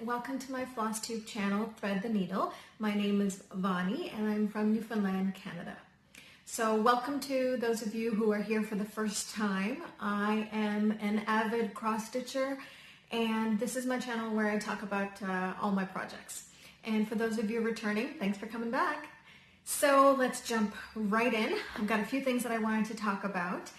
welcome to my Flosstube channel, Thread the Needle. My name is Vani and I'm from Newfoundland, Canada. So welcome to those of you who are here for the first time. I am an avid cross-stitcher and this is my channel where I talk about all my projects. And for those of you returning, thanks for coming back. So let's jump right in. I've got a few things that I wanted to talk about.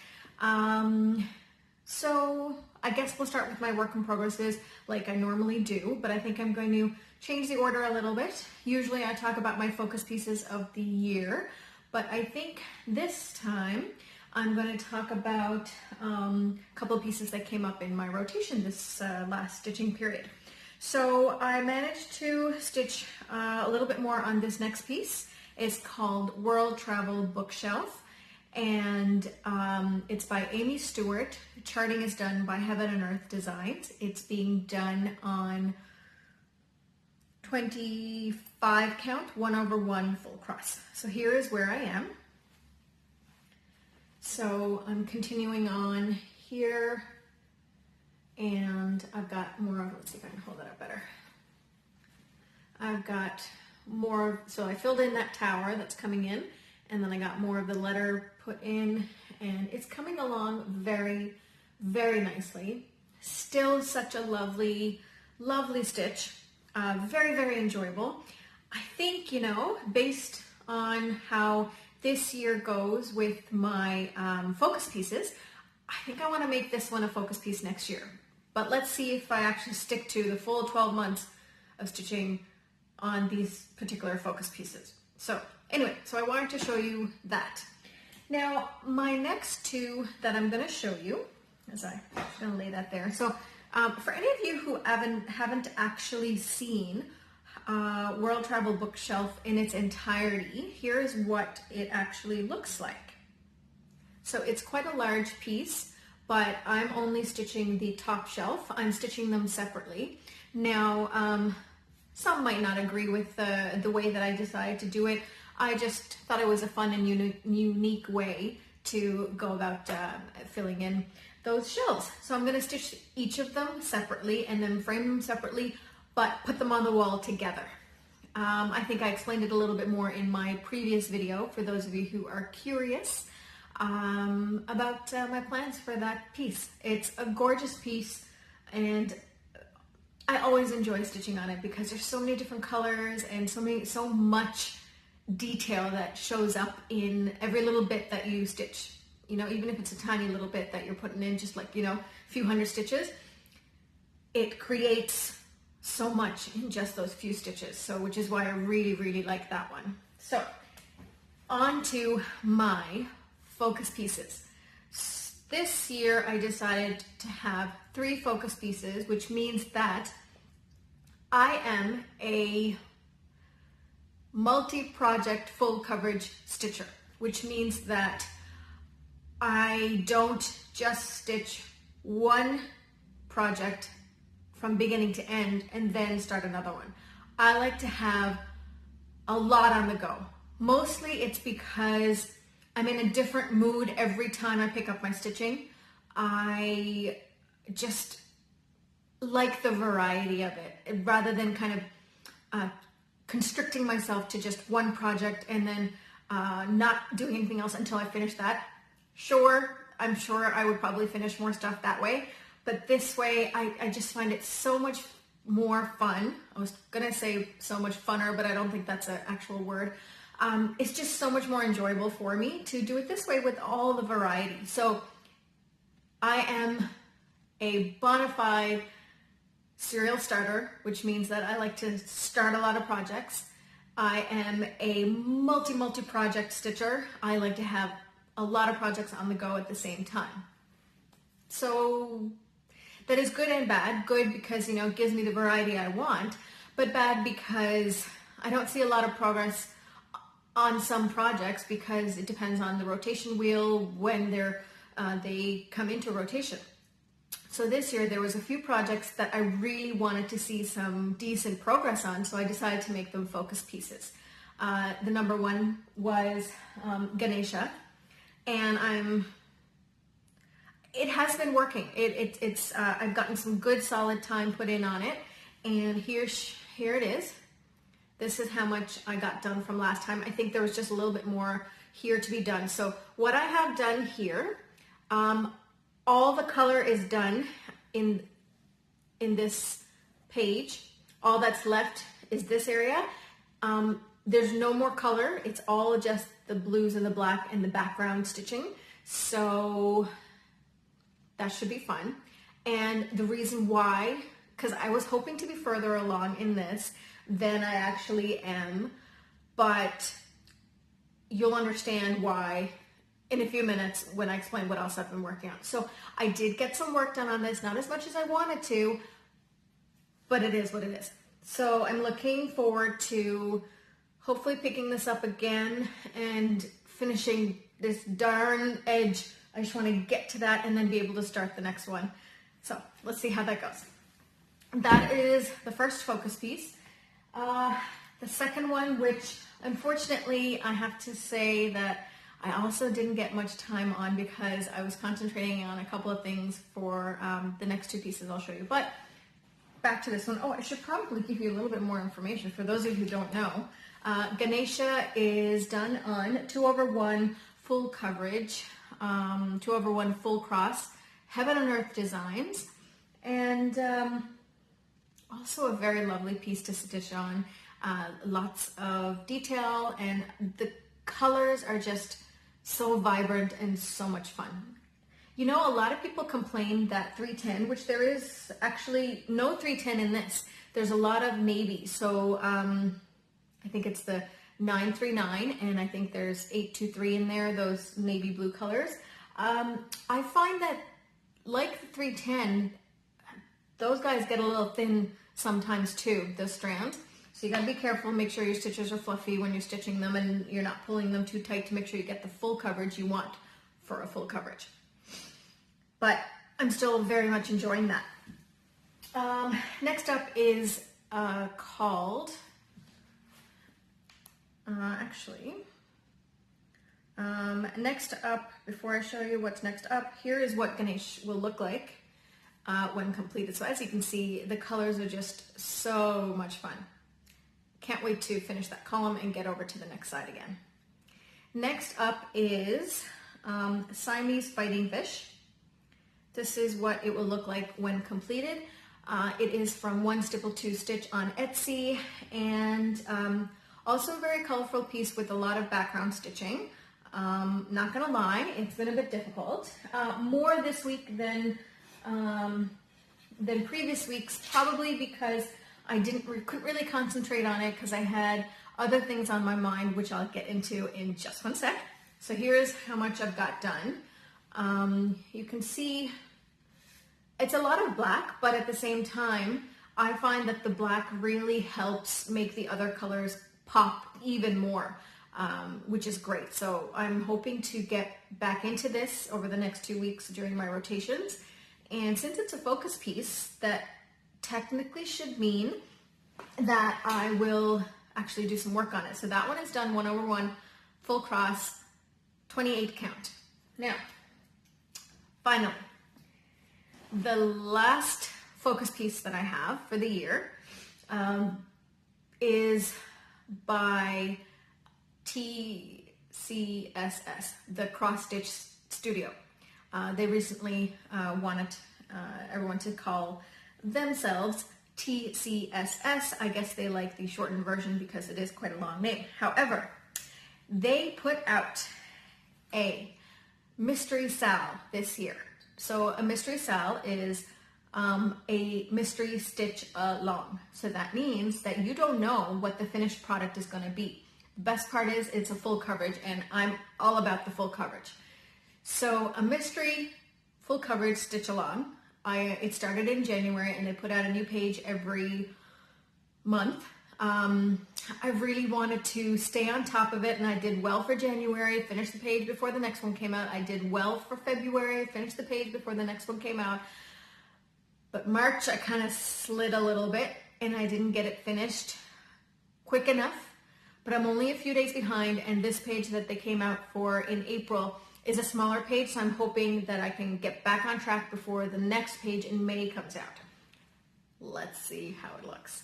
So I guess we'll start with my work in progresses like I normally do, but I think I'm going to change the order a little bit. Usually I talk about my focus pieces of the year, but I think this time I'm going to talk about a couple of pieces that came up in my rotation this last stitching period. So I managed to stitch a little bit more on this next piece. It's called World Travel Bookshelf. And it's by Amy Stewart. Charting is done by Heaven and Earth Designs. It's being done on 25 count, 1/1 full cross. So here is where I am. So I'm continuing on here and I've got more of, let's see if I can hold that up better. I've got more, so I filled in that tower that's coming in. And then I got more of the letter put in and it's coming along very, very nicely. Still such a lovely, lovely stitch. Very, very enjoyable. I think, you know, based on how this year goes with my focus pieces, I think I want to make this one a focus piece next year. But let's see if I actually stick to the full 12 months of stitching on these particular focus pieces. So anyway, so I wanted to show you that. Now, my next two that I'm going to show you, as I'm going to lay that there. So for any of you who haven't actually seen World Travel Bookshelf in its entirety, here's what it actually looks like. So it's quite a large piece, but I'm only stitching the top shelf. I'm stitching them separately. Now, some might not agree with the way that I decided to do it. I just thought it was a fun and unique way to go about filling in those shells. So I'm going to stitch each of them separately and then frame them separately, but put them on the wall together. I think I explained it a little bit more in my previous video for those of you who are curious about my plans for that piece. It's a gorgeous piece and I always enjoy stitching on it because there's so many different colors and so much detail that shows up in every little bit that you stitch. You know, even if it's a tiny little bit that you're putting in, just like, you know, a few hundred stitches, it creates so much in just those few stitches. So, which is why I really, really like that one. So, on to my focus pieces. This year I decided to have 3 focus pieces, which means that I am a multi-project full coverage stitcher, which means that I don't just stitch one project from beginning to end and then start another one. I like to have a lot on the go. Mostly it's because I'm in a different mood every time I pick up my stitching. I just like the variety of it rather than kind of constricting myself to just one project and then not doing anything else until I finish that. Sure, I'm sure I would probably finish more stuff that way, but this way I just find it so much more fun. I was gonna say so much funner, but I don't think that's an actual word. It's just so much more enjoyable for me to do it this way with all the variety. So I am a bona fide serial starter, which means that I like to start a lot of projects. I am a multi-project stitcher. I like to have a lot of projects on the go at the same time. So that is good and bad. Good because, you know, it gives me the variety I want, but bad because I don't see a lot of progress on some projects because it depends on the rotation wheel when they come into rotation. So this year there was a few projects that I really wanted to see some decent progress on, so I decided to make them focus pieces. The number one was Ganesha, and it has been working. I've gotten some good solid time put in on it, And here it is. This is how much I got done from last time. I think there was just a little bit more here to be done. So what I have done here, all the color is done in this page. All that's left is this area. There's no more color. It's all just the blues and the black and the background stitching. So that should be fun. And the reason why, because I was hoping to be further along in this than I actually am, but you'll understand why in a few minutes when I explain what else I've been working on. So I did get some work done on this, not as much as I wanted to, but it is what it is. So I'm looking forward to hopefully picking this up again and finishing this darn edge. I just want to get to that and then be able to start the next one. So let's see how that goes. That is the first focus piece. The second one, which unfortunately I have to say that I also didn't get much time on because I was concentrating on a couple of things for the next two pieces I'll show you. But back to this one. Oh, I should probably give you a little bit more information for those of you who don't know. Ganesha is done on 2/1 full coverage, 2/1 full cross, heaven and earth designs, and also a very lovely piece to stitch on. Lots of detail, and the colors are just so vibrant and so much fun. You know, a lot of people complain that 310, which there is actually no 310 in this. There's a lot of navy. So I think it's the 939, and I think there's 823 in there, those navy blue colors. I find that like the 310, those guys get a little thin sometimes too, the strands. So you gotta be careful, make sure your stitches are fluffy when you're stitching them and you're not pulling them too tight to make sure you get the full coverage you want for a full coverage. But I'm still very much enjoying that. Next up is called, next up, before I show you what's next up, here is what Ganesh will look like when completed. So as you can see, the colors are just so much fun. Can't wait to finish that column and get over to the next side again. Next up is Siamese fighting fish. This is what it will look like when completed. It is from One Stipple 2 Stitch on Etsy, and also a very colorful piece with a lot of background stitching. Not gonna lie, it's been a bit difficult. More this week than previous weeks, probably because I couldn't really concentrate on it because I had other things on my mind, which I'll get into in just one sec. So here's how much I've got done. You can see it's a lot of black, but at the same time, I find that the black really helps make the other colors pop even more, which is great. So I'm hoping to get back into this over the next 2 weeks during my rotations. And since it's a focus piece, that technically should mean that I will actually do some work on it. So that one is done 1/1 full cross, 28 count. Now, finally, the last focus piece that I have for the year is by TCSS, the Cross Stitch Studio. They recently wanted everyone to call themselves TCSS. I guess they like the shortened version because it is quite a long name. However, they put out a mystery sal this year. So a mystery sal is a mystery stitch long. So that means that you don't know what the finished product is going to be. The best part is it's a full coverage, and I'm all about the full coverage. So a mystery full coverage stitch along. It started in January, and they put out a new page every month. I really wanted to stay on top of it, and I did well for January, finished the page before the next one came out. I did well for February, finished the page before the next one came out. But March, I kind of slid a little bit, and I didn't get it finished quick enough. But I'm only a few days behind, and this page that they came out for in April is a smaller page, so I'm hoping that I can get back on track before the next page in May comes out. Let's see how it looks.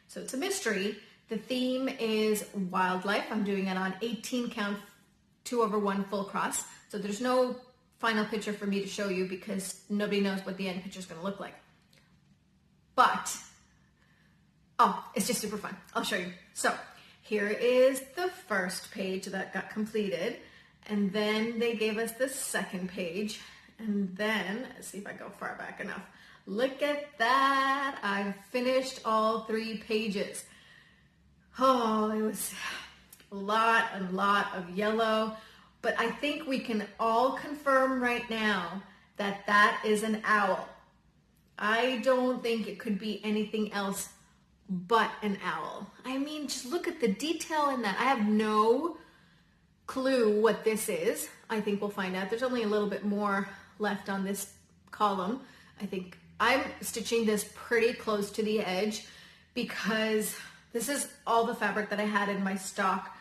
So it's a mystery. The theme is wildlife. I'm doing it on 18 count, 2/1 full cross. So there's no final picture for me to show you because nobody knows what the end picture is going to look like. But, oh, it's just super fun. I'll show you. So here is the first page that got completed. And then they gave us the second page. And then, let's see if I go far back enough. Look at that. I've finished all 3 pages. Oh, it was a lot of yellow. But I think we can all confirm right now that that is an owl. I don't think it could be anything else but an owl. I mean, just look at the detail in that. I have no clue what this is. I think we'll find out. There's only a little bit more left on this column. I think I'm stitching this pretty close to the edge because this is all the fabric that I had in my stock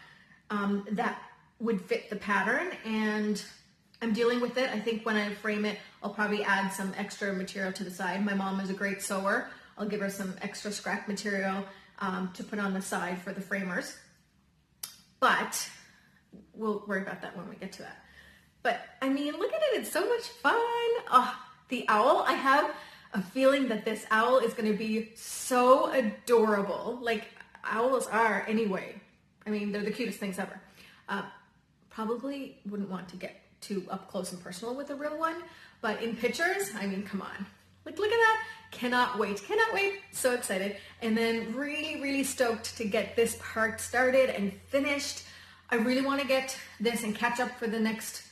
that would fit the pattern, and I'm dealing with it. I think when I frame it, I'll probably add some extra material to the side. My mom is a great sewer. I'll give her some extra scrap material to put on the side for the framers. But we'll worry about that when we get to that. But I mean, look at it. It's so much fun. Oh, the owl. I have a feeling that this owl is going to be so adorable. Like owls are anyway. I mean, they're the cutest things ever. Probably wouldn't want to get too up close and personal with a real one, but in pictures, I mean, come on. Like, look at that. Cannot wait. So excited. And then really stoked to get this part started and finished. I really want to get this and catch up for the next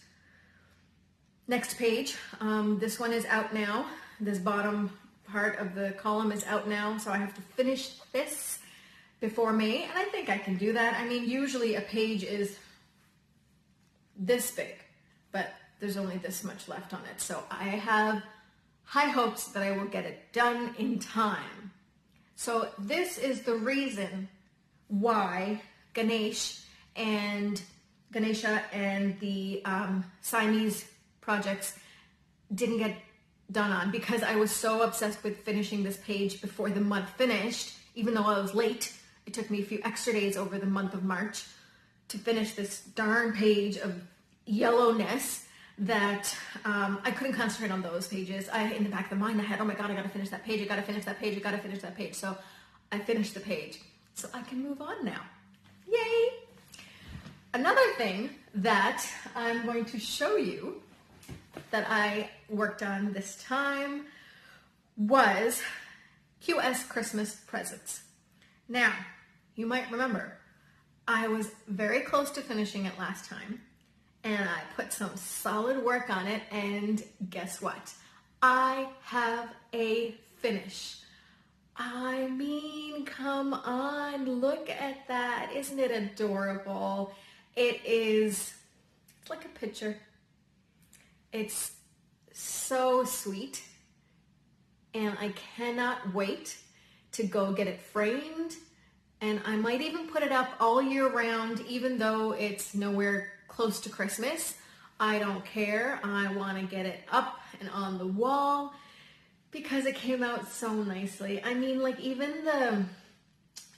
page. This one is out now. This bottom part of the column is out now, so I have to finish this before May, and I think I can do that. I mean, usually a page is this big, but there's only this much left on it, so I have high hopes that I will get it done in time. So this is the reason why Ganesha and the Siamese projects didn't get done on, because I was so obsessed with finishing this page before the month finished. Even though I was late, it took me a few extra days over the month of March to finish this darn page of yellowness that I couldn't concentrate on those pages. In the back of the mind, I had, oh my God, I gotta finish that page, I gotta finish that page, I gotta finish that page. So I finished the page. So I can move on now. Yay! Another thing that I'm going to show you that I worked on this time was QS Christmas presents. Now, you might remember, I was very close to finishing it last time, and I put some solid work on it, and guess what? I have a finish. I mean, come on, look at that. Isn't it adorable? It's like a picture. It's so sweet, and I cannot wait to go get it framed, and I might even put it up all year round, even though it's nowhere close to Christmas. I don't care. I want to get it up and on the wall because it came out so nicely. I mean, like, even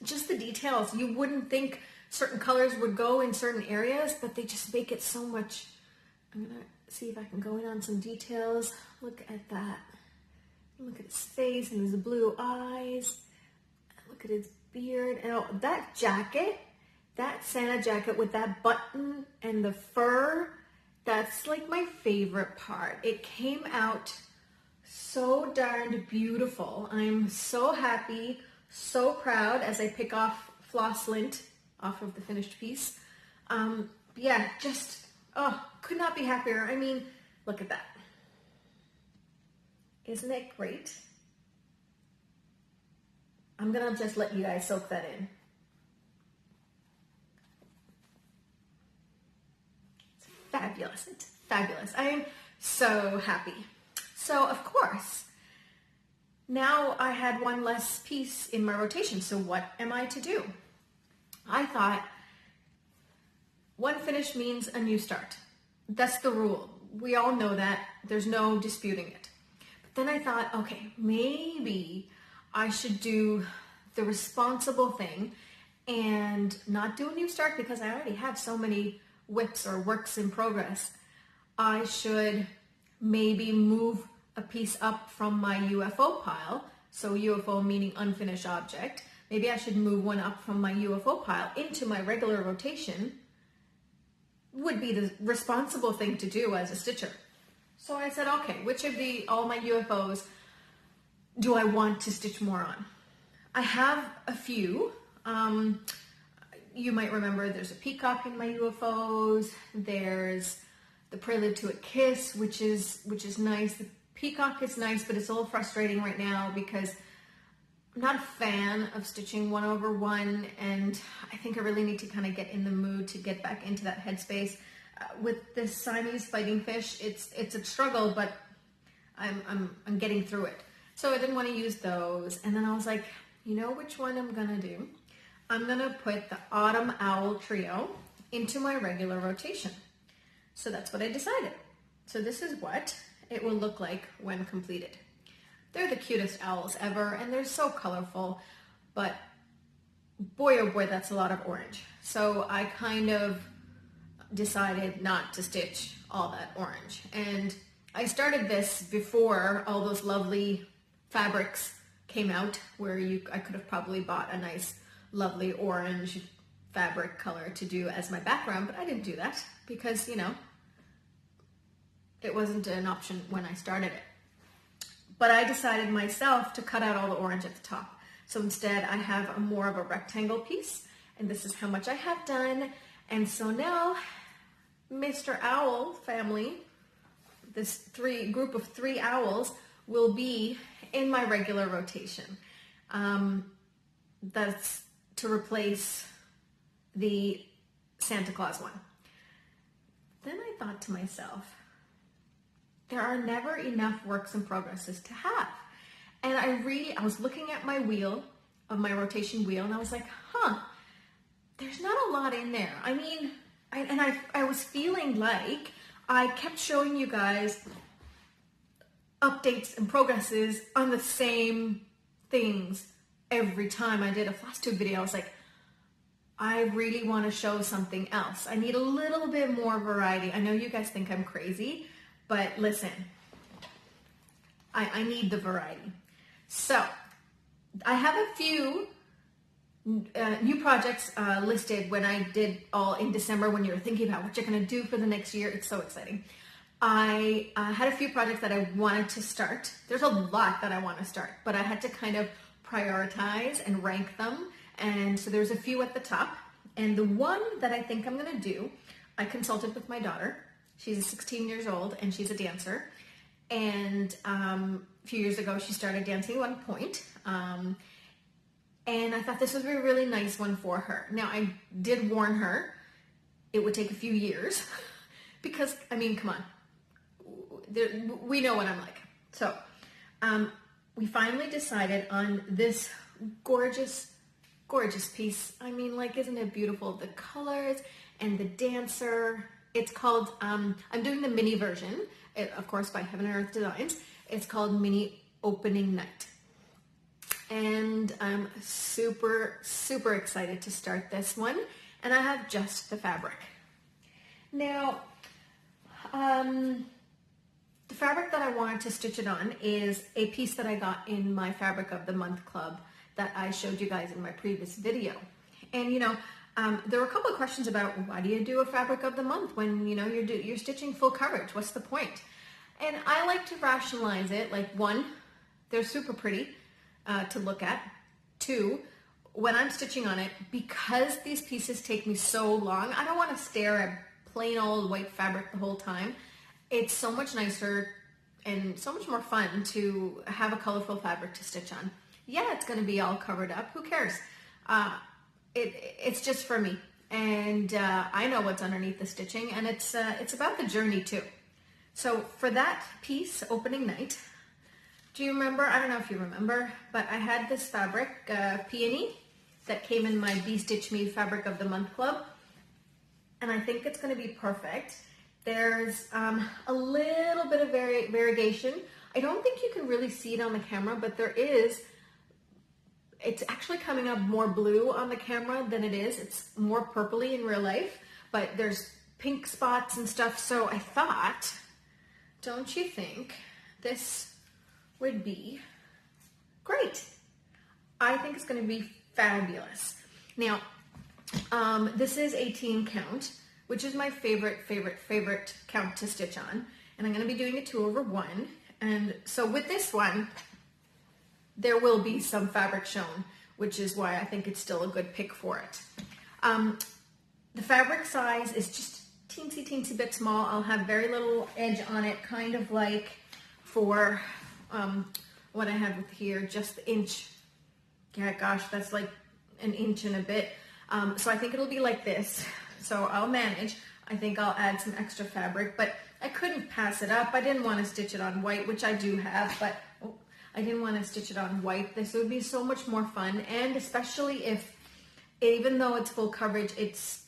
just the details, you wouldn't think certain colors would go in certain areas, but they just make it so much. I'm gonna see if I can go in on some details. Look at that. Look at his face and his blue eyes. Look at his beard. And that jacket, that Santa jacket with that button and the fur, that's like my favorite part. It came out so darned beautiful. I'm so happy, so proud as I pick off floss lint off of the finished piece. Yeah, just, could not be happier. I mean, look at that. Isn't it great? I'm gonna just let you guys soak that in. It's fabulous. It's fabulous. I am so happy. So, of course, now I had one less piece in my rotation. So what am I to do? I thought one finish means a new start. That's the rule. We all know that. There's no disputing it. But then I thought, okay, maybe I should do the responsible thing and not do a new start because I already have so many WIPs or works in progress. I should maybe move a piece up from my UFO pile. So UFO meaning unfinished object. Maybe I should move one up from my UFO pile into my regular rotation. Would be the responsible thing to do as a stitcher. So I said, okay, which of all my UFOs do I want to stitch more on? I have a few. You might remember there's a peacock in my UFOs. There's the Prelude to a Kiss, which is nice. The peacock is nice, but it's a little frustrating right now because I'm not a fan of stitching 1/1, and I think I really need to kind of get in the mood to get back into that headspace. With this Siamese fighting fish, it's a struggle, but I'm getting through it. So I didn't want to use those, and then I was like, you know which one I'm gonna do? I'm gonna put the Autumn Owl Trio into my regular rotation. So that's what I decided. So this is what it will look like when completed. They're the cutest owls ever, and they're so colorful, but boy, oh boy, that's a lot of orange. So I kind of decided not to stitch all that orange. And I started this before all those lovely fabrics came out where I could have probably bought a nice, lovely orange fabric color to do as my background, but I didn't do that because, you know, it wasn't an option when I started it. But I decided myself to cut out all the orange at the top. So instead I have more of a rectangle piece, and this is how much I have done. And so now Mr. Owl family, this group of 3 owls will be in my regular rotation. That's to replace the Santa Claus one. Then I thought to myself, there are never enough works in progresses to have. And I was looking at my wheel, of my rotation wheel, and I was like, there's not a lot in there. I mean, I was feeling like I kept showing you guys updates and progresses on the same things every time I did a Flosstube video. I was like, I really want to show something else. I need a little bit more variety. I know you guys think I'm crazy, but listen, I need the variety. So I have a few new projects listed when I did all in December, when you're thinking about what you're going to do for the next year. It's so exciting. I had a few projects that I wanted to start. There's a lot that I want to start, but I had to kind of prioritize and rank them. And so there's a few at the top. And the one that I think I'm going to do, I consulted with my daughter. She's 16 years old and she's a dancer. And a few years ago, she started dancing at one point. And I thought this would be a really nice one for her. Now, I did warn her it would take a few years because, I mean, come on. We know what I'm like. So we finally decided on this gorgeous, gorgeous piece. I mean, like, isn't it beautiful? The colors and the dancer. It's called, I'm doing the mini version, of course, by Heaven and Earth Designs. It's called Mini Opening Night. And I'm super, super excited to start this one. And I have just the fabric. Now, the fabric that I wanted to stitch it on is a piece that I got in my Fabric of the Month Club that I showed you guys in my previous video. And, you know, there were a couple of questions about why do you do a Fabric of the Month when, you know, you're stitching full coverage? What's the point? And I like to rationalize it. Like, one, they're super pretty to look at. Two, when I'm stitching on it, because these pieces take me so long, I don't want to stare at plain old white fabric the whole time. It's so much nicer and so much more fun to have a colorful fabric to stitch on. Yeah, it's going to be all covered up. Who cares? It's just for me. And I know what's underneath the stitching, and it's about the journey too. So for that piece, Opening Night, do you remember? I don't know if you remember, but I had this fabric, Peony, that came in my Be Stitch Me Fabric of the Month Club. And I think it's going to be perfect. There's a little bit of variegation. I don't think you can really see it on the camera, but there is it's actually coming up more blue on the camera than it is. It's more purpley in real life, but there's pink spots and stuff. So I thought, don't you think this would be great? I think it's going to be fabulous. Now, this is 18 count, which is my favorite count to stitch on. And I'm going to be doing a 2/1. And so with this one, there will be some fabric shown, which is why I think it's still a good pick for it. The fabric size is just teensy bit small. I'll have very little edge on it, kind of like for what I have with here, just the inch. Yeah, gosh, that's like an inch and a bit. So I think it'll be like this. So I'll manage. I think I'll add some extra fabric, but I couldn't pass it up. I didn't want to stitch it on white, which I do have, but I didn't want to stitch it on white. This would be so much more fun, and especially if, even though it's full coverage, it's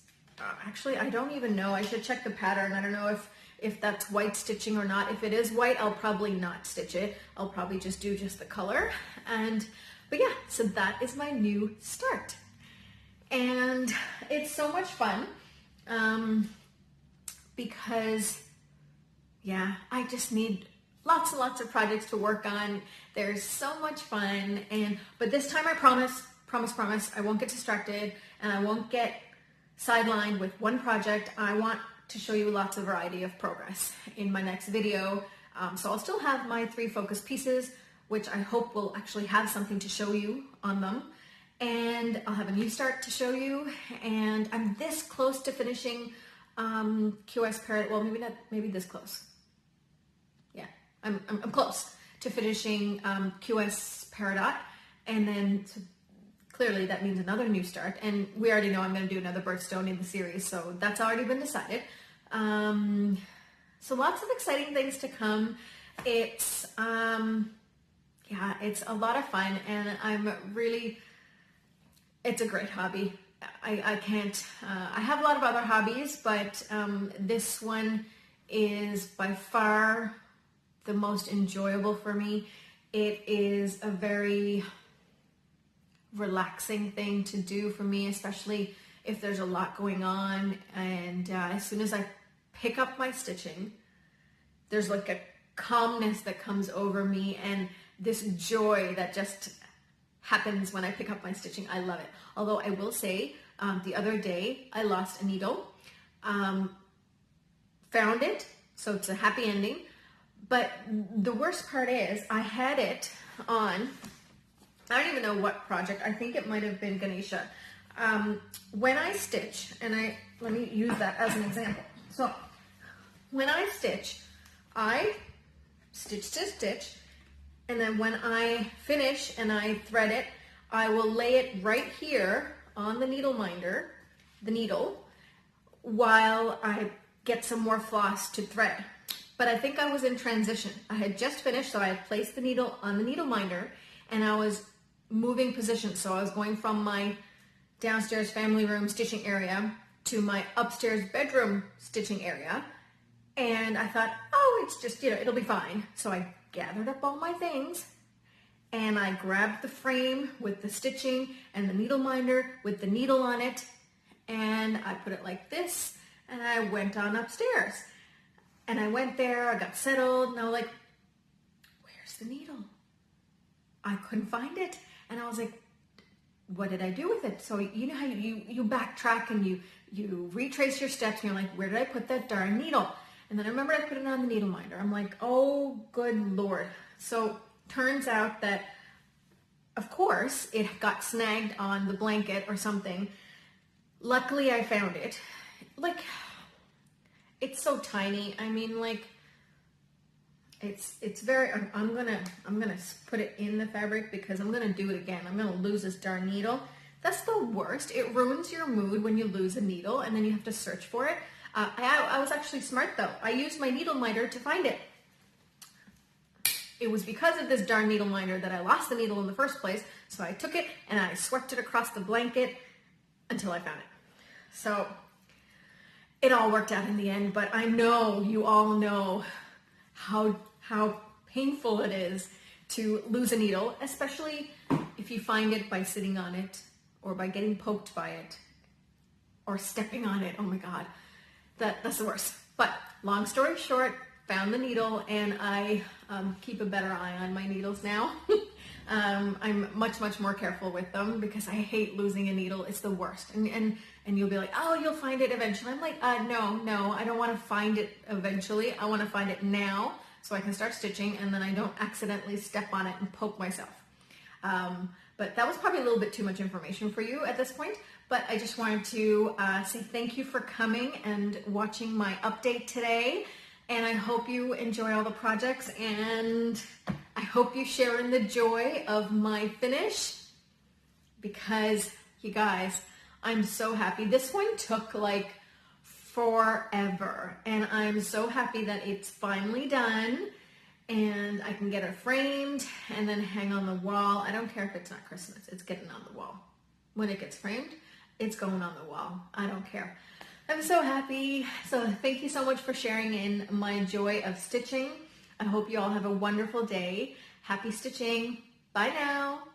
actually, I don't even know. I should check the pattern. I don't know if that's white stitching or not. If it is white, I'll probably not stitch it. I'll probably just do just the color. But yeah, so that is my new start. And it's so much fun because, yeah, I just need lots and lots of projects to work on. There's so much fun. But this time I promise, I won't get distracted and I won't get sidelined with one project. I want to show you lots of variety of progress in my next video. So I'll still have my 3 focus pieces, which I hope will actually have something to show you on them. And I'll have a new start to show you. And I'm this close to finishing QS Parrot. Well, maybe not, maybe this close. Yeah, I'm close to finishing QS Peridot. And then clearly that means another new start. And we already know I'm going to do another birthstone in the series. So that's already been decided. So lots of exciting things to come. It's, yeah, it's a lot of fun, and I'm really, it's a great hobby. I can't, I have a lot of other hobbies, but this one is by far the most enjoyable for me. It is a very relaxing thing to do for me, especially if there's a lot going on. And as soon as I pick up my stitching, there's like a calmness that comes over me and this joy that just happens when I pick up my stitching. I love it. Although I will say, the other day I lost a needle, found it, so it's a happy ending. But the worst part is I had it on, I don't even know what project. I think it might have been Ganesha. When I stitch, and let me use that as an example. So when I stitch, I stitch to stitch, and then when I finish and I thread it, I will lay it right here on the needle minder, the needle, while I get some more floss to thread. But I think I was in transition. I had just finished, so I had placed the needle on the needle minder, and I was moving positions. So I was going from my downstairs family room stitching area to my upstairs bedroom stitching area. And I thought, oh, it's just, it'll be fine. So I gathered up all my things and I grabbed the frame with the stitching and the needle minder with the needle on it. And I put it like this and I went on upstairs. And I went there, I got settled, and I was like, where's the needle? I couldn't find it. And I was like, what did I do with it? So you know how you backtrack and you retrace your steps and you're like, where did I put that darn needle? And then I remember I put it on the needle minder. I'm like, oh, good Lord. So turns out that, of course, it got snagged on the blanket or something. Luckily, I found it. Like, it's so tiny. I mean, like, it's very, I'm gonna put it in the fabric because I'm gonna do it again. I'm gonna lose this darn needle. That's the worst. It ruins your mood when you lose a needle and then you have to search for it. I was actually smart though. I used my needle minder to find it. It was because of this darn needle minder that I lost the needle in the first place. So I took it and I swept it across the blanket until I found it. So it all worked out in the end, but I know you all know how painful it is to lose a needle, especially if you find it by sitting on it or by getting poked by it or stepping on it, oh my God, that's the worst. But long story short, found the needle, and I keep a better eye on my needles now. I'm much more careful with them because I hate losing a needle. It's the worst. And you'll be like, oh, you'll find it eventually. I'm like, no, I don't want to find it eventually. I want to find it now so I can start stitching, and then I don't accidentally step on it and poke myself. But that was probably a little bit too much information for you at this point, but I just wanted to say thank you for coming and watching my update today, and I hope you enjoy all the projects, and I hope you share in the joy of my finish, because you guys, I'm so happy. This one took like forever, and I'm so happy that it's finally done. And I can get it framed and then hang on the wall. I don't care if it's not Christmas, it's getting on the wall. When it gets framed, it's going on the wall. I don't care. I'm so happy. So thank you so much for sharing in my joy of stitching. I hope you all have a wonderful day. Happy stitching. Bye now.